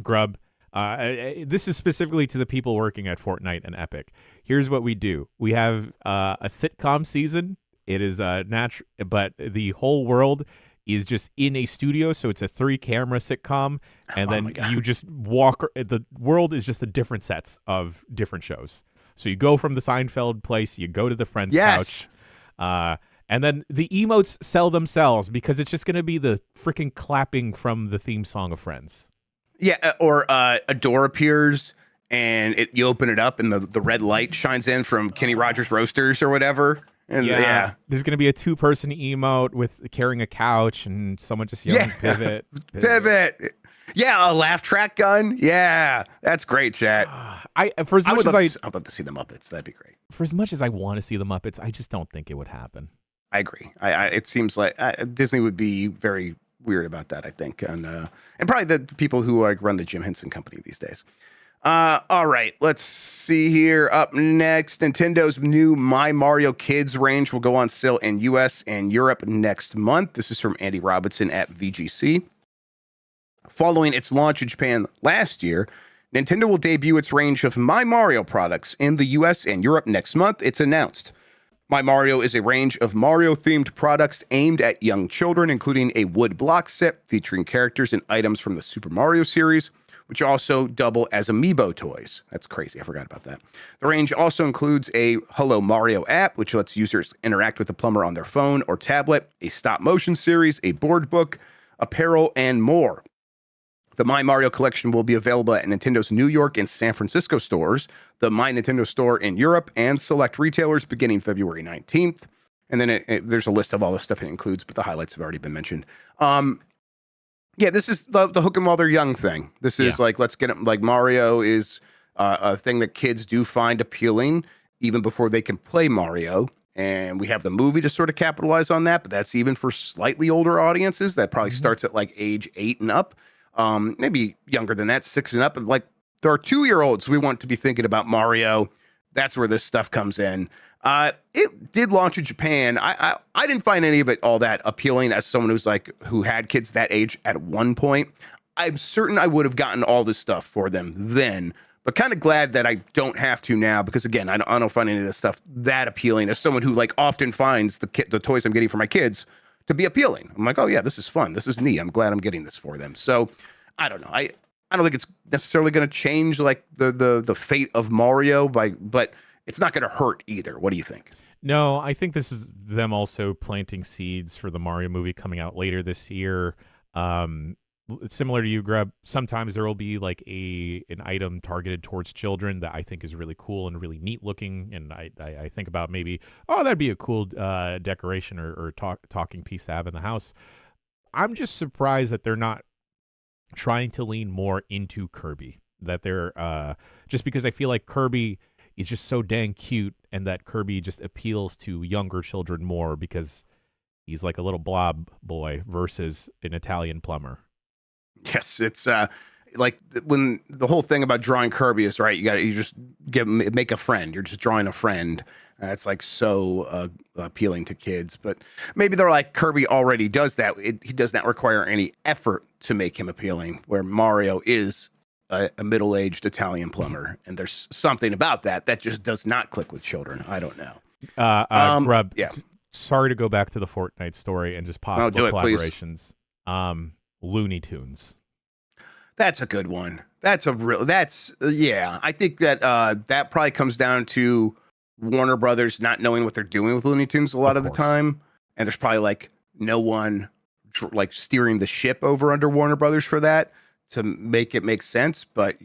Grubb, this is specifically to the people working at Fortnite and Epic. Here's what we do: we have a sitcom season. It is natural, but the whole world is just in a studio, so it's a 3-camera sitcom, and then you just walk. The world is just the different sets of different shows. So you go from the Seinfeld place, you go to the Friends couch, and then the emotes sell themselves because it's just going to be the freaking clapping from the theme song of Friends. Yeah, or a door appears and you open it up and the red light shines in from Kenny Rogers Roasters or whatever. And yeah, there's going to be a 2-person emote with carrying a couch and someone just yelling pivot. Yeah, a laugh track gun. Yeah, that's great, chat. I'd love to see the Muppets. That'd be great. For as much as I want to see the Muppets, I just don't think it would happen. I agree. It seems like Disney would be very weird about that, I think, and probably the people who run the Jim Henson Company these days. All right, let's see here. Up next, Nintendo's new My Mario Kids range will go on sale in US and Europe next month. This is from Andy Robinson at VGC. Following its launch in Japan last year, Nintendo will debut its range of My Mario products in the US and Europe next month, it's announced. My Mario is a range of Mario-themed products aimed at young children, including a wood block set featuring characters and items from the Super Mario series, which also double as amiibo toys. That's crazy. I forgot about that. The range also includes a Hello Mario app, which lets users interact with the plumber on their phone or tablet, a stop-motion series, a board book, apparel, and more. The My Mario Collection will be available at Nintendo's New York and San Francisco stores, the My Nintendo store in Europe, and select retailers beginning February 19th. And then there's a list of all the stuff it includes, but the highlights have already been mentioned. Yeah, this is the hook 'em while they're young thing. This is like, let's get them. Like, Mario is a thing that kids do find appealing even before they can play Mario. And we have the movie to sort of capitalize on that, but that's even for slightly older audiences. That probably starts at like age 8 and up. Maybe younger than that, 6 and up. And like, there are 2-year-olds we want to be thinking about Mario. That's where this stuff comes in. It did launch in Japan. I didn't find any of it all that appealing as someone who had kids that age at one point. I'm certain I would have gotten all this stuff for them then, but kind of glad that I don't have to now, because again, I don't find any of this stuff that appealing as someone who like often finds the toys I'm getting for my kids to be appealing. I'm like, oh yeah, this is fun. This is neat. I'm glad I'm getting this for them. So I don't know. I don't think it's necessarily going to change like the fate of Mario, but it's not going to hurt either. What do you think? No, I think this is them also planting seeds for the Mario movie coming out later this year. Similar to you, Grubb, sometimes there will be like an item targeted towards children that I think is really cool and really neat looking, and I think about maybe, oh, that'd be a cool decoration or talking piece to have in the house. I'm just surprised that they're not trying to lean more into Kirby. That they're just because I feel like Kirby is just so dang cute, and that Kirby just appeals to younger children more because he's like a little blob boy versus an Italian plumber. Yes, it's like when the whole thing about drawing Kirby is right. You just make a friend. You're just drawing a friend. It's like so appealing to kids. But maybe they're like, Kirby already does that. He does not require any effort to make him appealing, where Mario is a middle-aged Italian plumber, and there's something about that just does not click with children. I don't know. Grubb, yeah. sorry to go back to the Fortnite story and just possible do it, collaborations. Looney Tunes. That's a good one. Yeah. I think that that probably comes down to Warner Brothers not knowing what they're doing with Looney Tunes a lot of the time, and there's probably like no one like steering the ship over under Warner Brothers for that to make it make sense. But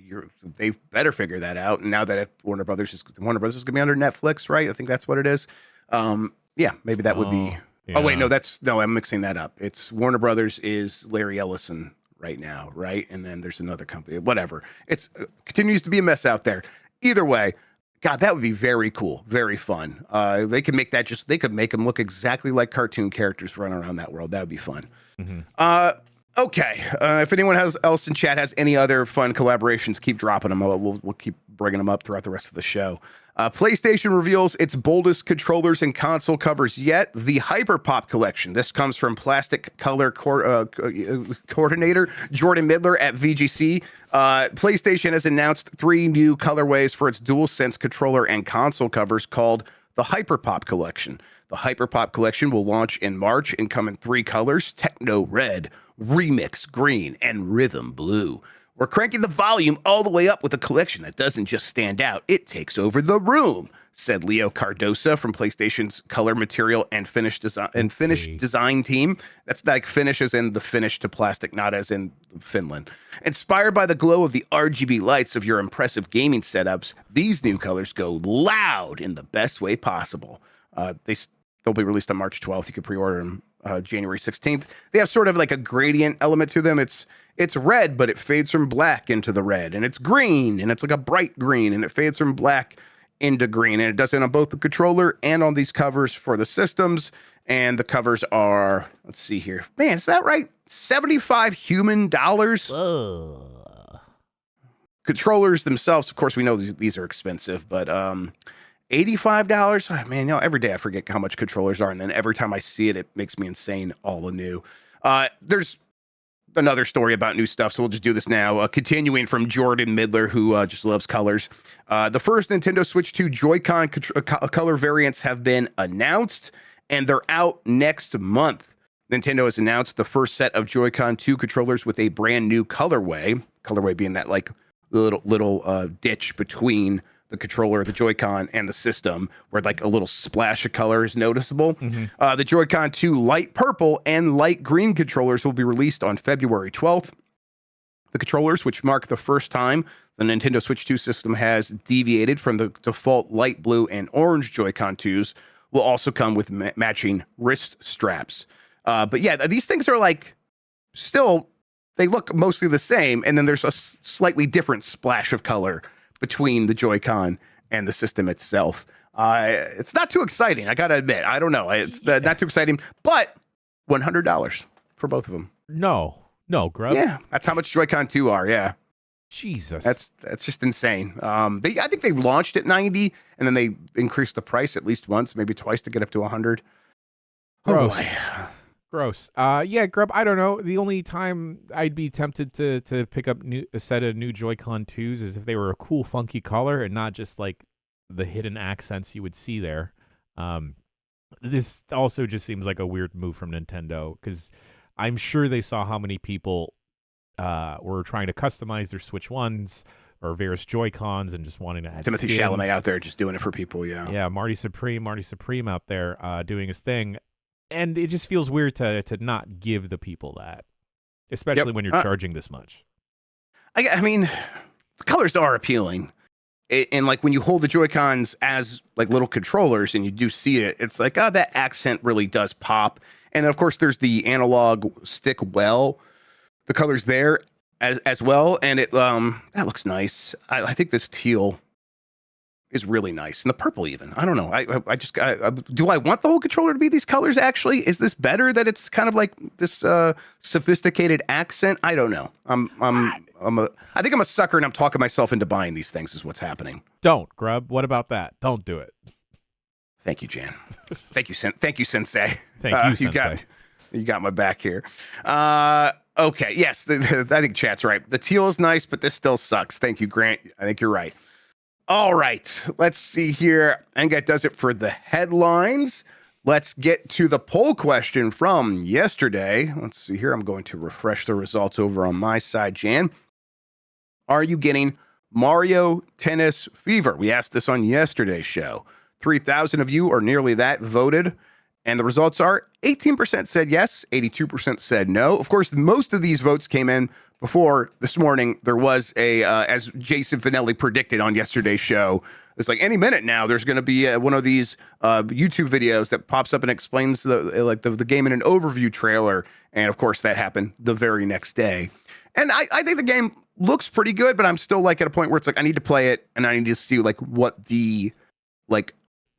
they better figure that out. And now that Warner Brothers is going to be under Netflix, right? I think that's what it is. Yeah, maybe that would be. Yeah. Oh wait, no, I'm mixing that up. It's Warner Brothers is Larry Ellison right now, right? And then there's another company, whatever. It's continues to be a mess out there. Either way, God, that would be very cool, very fun. They could make that they could make them look exactly like cartoon characters running around that world. That would be fun. Mm-hmm. Okay. If anyone else in chat has any other fun collaborations, keep dropping them. We'll keep bringing them up throughout the rest of the show. PlayStation reveals its boldest controllers and console covers yet, the Hyperpop Collection. This comes from Plastic Color coordinator Jordan Midler at VGC. PlayStation has announced 3 new colorways for its DualSense controller and console covers called the Hyperpop Collection. The Hyperpop Collection will launch in March and come in 3 colors: Techno Red, Remix Green, and Rhythm Blue. We're cranking the volume all the way up with a collection that doesn't just stand out, it takes over the room, said Leo Cardosa from PlayStation's color material and finish design team. That's like finishes in the finish to plastic, not as in Finland. Inspired by the glow of the RGB lights of your impressive gaming setups, these new colors go loud in the best way possible. They'll be released on March 12th. You can pre-order them January 16th. They have sort of like a gradient element to them. It's red, but it fades from black into the red, and it's green, and it's like a bright green, and it fades from black into green, and it does it on both the controller and on these covers for the systems. And the covers are, let's see here, man, is that right? $75 human dollars. Controllers themselves, of course, we know these are expensive, but $85. Oh, man, every day I forget how much controllers are, and then every time I see it, it makes me insane. All anew. There's another story about new stuff, so we'll just do this now. Continuing from Jordan Midler, who just loves colors. The first Nintendo Switch 2 Joy-Con color variants have been announced, and they're out next month. Nintendo has announced the first set of Joy-Con 2 controllers with a brand new colorway. Colorway being that like little ditch between the controller, the Joy-Con, and the system, where like a little splash of color is noticeable. Mm-hmm. The Joy-Con 2 light purple and light green controllers will be released on February 12th. The controllers, which mark the first time the Nintendo Switch 2 system has deviated from the default light blue and orange Joy-Con 2s, will also come with matching wrist straps. But yeah, these things are like still, they look mostly the same, and then there's a slightly different splash of color between the Joy-Con and the system itself. It's not too exciting, I gotta admit. I don't know. It's not too exciting, but $100 for both of them. No, Grubb. Yeah, that's how much Joy-Con 2 are. Yeah, Jesus, that's just insane. I think they launched at 90, and then they increased the price at least once, maybe twice, to get up to 100. Gross. Oh boy. Gross. Yeah, Grubb, I don't know. The only time I'd be tempted to pick up a set of new Joy-Con 2s is if they were a cool, funky color and not just like the hidden accents you would see there. This also just seems like a weird move from Nintendo, because I'm sure they saw how many people were trying to customize their Switch 1s or various Joy-Cons and just wanting to add Timothy skins. Chalamet out there just doing it for people, yeah. Yeah, Marty Supreme out there doing his thing. And it just feels weird to not give the people that, especially when you're charging this much. I mean, the colors are appealing. And like when you hold the Joy-Cons as like little controllers and you do see it, it's like, oh, that accent really does pop. And then, of course, there's the analog stick the colors there as well. And it that looks nice. I think this teal is really nice, and the purple even. I don't know. I just do I want the whole controller to be these colors? Actually, is this better that it's kind of like this sophisticated accent? I don't know. I think I'm a sucker, and I'm talking myself into buying these things. Is what's happening. Don't, Grubb. What about that? Don't do it. Thank you, Jan. Thank you, Sensei. Thank you, Sensei. You got my back here. Okay. Yes, I think chat's right. The teal is nice, but this still sucks. Thank you, Grant. I think you're right. All right, let's see here. And that does it for the headlines. let's get to the poll question from yesterday. Let's see here. I'm going to refresh the results over on my side, Jan. Are you getting Mario Tennis Fever? We asked this on yesterday's show. 3,000 of you, or nearly that, voted. And the results are 18% said yes, 82% said no. Of course, most of these votes came in before this morning. There was as Jason Finelli predicted on yesterday's show, it's like any minute now, there's going to be one of these YouTube videos that pops up and explains the game in an overview trailer. And of course, that happened the very next day. And I think the game looks pretty good, but I'm still like at a point where it's like I need to play it and I need to see like what the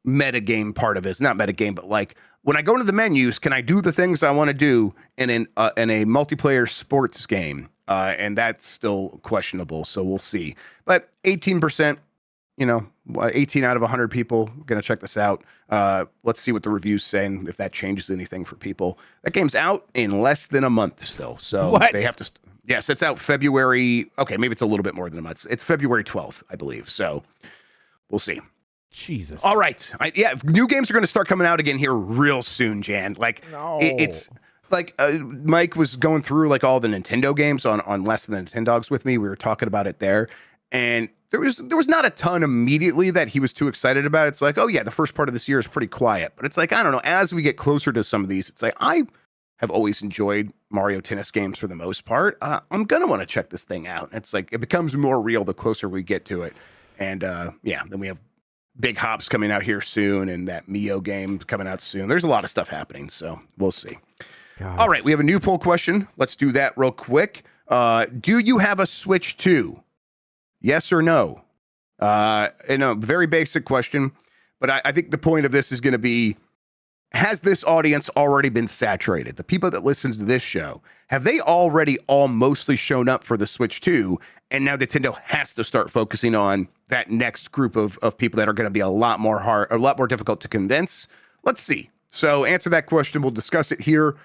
meta game part of it is. Not meta game, but like when I go into the menus, can I do the things I want to do in a multiplayer sports game? And that's still questionable. So we'll see. But 18%, 18 out of 100 people going to check this out. Let's see what the reviews say and if that changes anything for people. That game's out in less than a month still. So they have to. Yes, it's out February. Okay, maybe it's a little bit more than a month. It's February 12th, I believe. So we'll see. Jesus. All right. New games are going to start coming out again here real soon, Jan. It's like Mike was going through like all the Nintendo games on Less Than Nintendogs with me. We were talking about it there, and there was not a ton immediately that he was too excited about. It's like, oh yeah, the first part of this year is pretty quiet, but it's like I don't know. As we get closer to some of these, it's like I have always enjoyed Mario Tennis games for the most part. I'm gonna want to check this thing out. It's like it becomes more real the closer we get to it, and then we have Big Hops coming out here soon, and that Mio game coming out soon. There's a lot of stuff happening, so we'll see. God. All right, we have a new poll question. Let's do that real quick. Do you have a Switch 2? Yes or no? Very basic question, but I think the point of this is going to be, has this audience already been saturated? The people that listen to this show, have they already all mostly shown up for the Switch 2? And now Nintendo has to start focusing on that next group of people that are going to be a lot more difficult to convince. Let's see. So answer that question. We'll discuss it here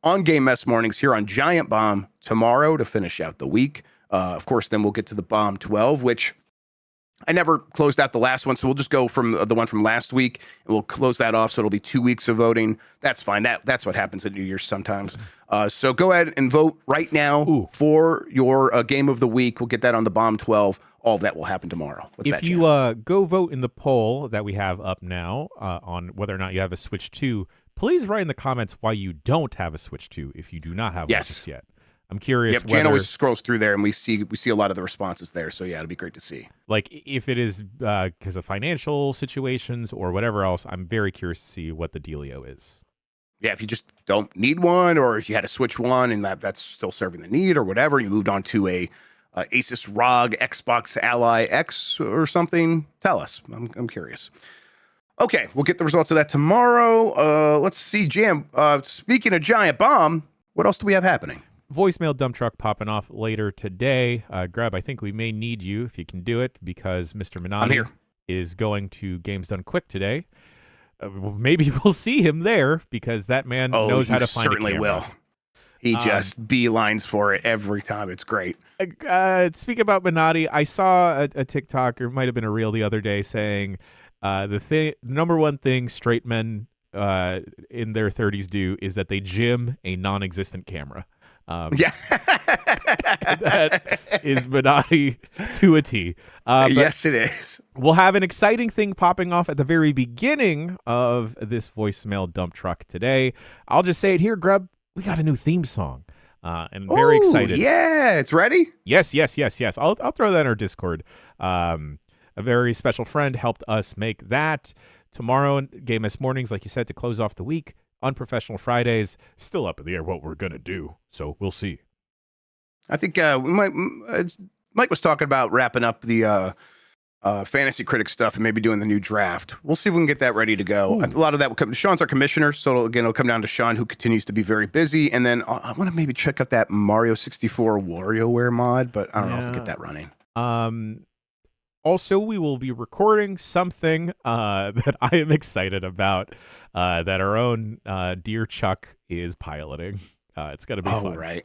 on Game Mess Mornings here on Giant Bomb tomorrow to finish out the week. Of course, then we'll get to the Bomb 12, which I never closed out the last one, so we'll just go from the one from last week, and we'll close that off, so it'll be 2 weeks of voting. That's fine. That's what happens at New Year's sometimes. So go ahead and vote right now for your game of the week. We'll get that on the Bomb 12. All of that will happen tomorrow. If you go vote in the poll that we have up now on whether or not you have a Switch 2, please write in the comments why you don't have a Switch 2 if you do not have one just yet. I'm curious. Yep, Jan always scrolls through there, and we see a lot of the responses there. So yeah, it'd be great to see. Like if it is because of financial situations or whatever else, I'm very curious to see what the dealio is. Yeah, if you just don't need one, or if you had a Switch 1 and that's still serving the need, or whatever, you moved on to a Asus ROG Xbox Ally X or something, tell us. I'm curious. Okay, we'll get the results of that tomorrow. Let's see, Jam. Speaking of Giant Bomb, what else do we have happening? Voicemail dump truck popping off later today. Grubb, I think we may need you if you can do it because Mr. Minotti is going to Games Done Quick today. Maybe we'll see him there because that man knows how to find a camera. Certainly will. He just beelines for it every time. It's great. Speaking about Minotti, I saw a TikTok, or it might have been a reel the other day, saying the number one thing straight men in their 30s do is that they gym a non-existent camera. That is Minotti to a T. Yes, it is. We'll have an exciting thing popping off at the very beginning of this voicemail dump truck today. I'll just say it here, Grubb. We got a new theme song, and very excited. Yeah, it's ready. Yes. I'll throw that in our Discord. A very special friend helped us make that. Tomorrow, Game S Mornings, like you said, to close off the week. Unprofessional Fridays, still up in the air what we're going to do. So we'll see. I think Mike was talking about wrapping up the Fantasy Critic stuff and maybe doing the new draft. We'll see if we can get that ready to go. A lot of that will come. Sean's our commissioner, so it'll come down to Sean, who continues to be very busy. And then I want to maybe check out that Mario 64 WarioWare mod, but I don't know if we'll get that running. Also, we will be recording something that I am excited about that our own dear Chuck is piloting. It's going to be fun. Right.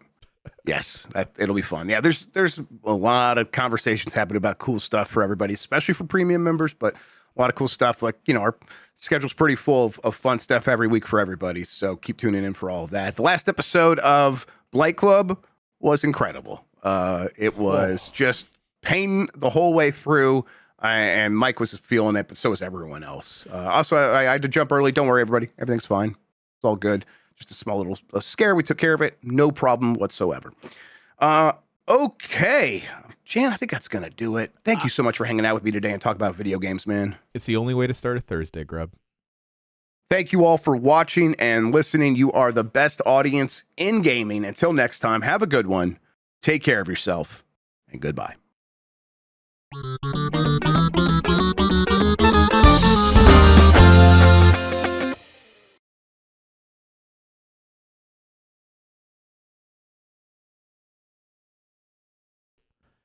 Yes, it'll be fun. Yeah, there's a lot of conversations happening about cool stuff for everybody, especially for premium members, but A lot of cool stuff. Like, our schedule's pretty full of fun stuff every week for everybody. So keep tuning in for all of that. The last episode of Blight Club was incredible. It was just pain the whole way through. And Mike was feeling it, but so was everyone else. Also, I had to jump early. Don't worry, everybody. Everything's fine. It's all good. Just a small little scare. We took care of it. No problem whatsoever. Okay. Jan, I think that's going to do it. Thank you so much for hanging out with me today and talk about video games, man. It's the only way to start a Thursday, Grubb. Thank you all for watching and listening. You are the best audience in gaming. Until next time, have a good one. Take care of yourself, and goodbye.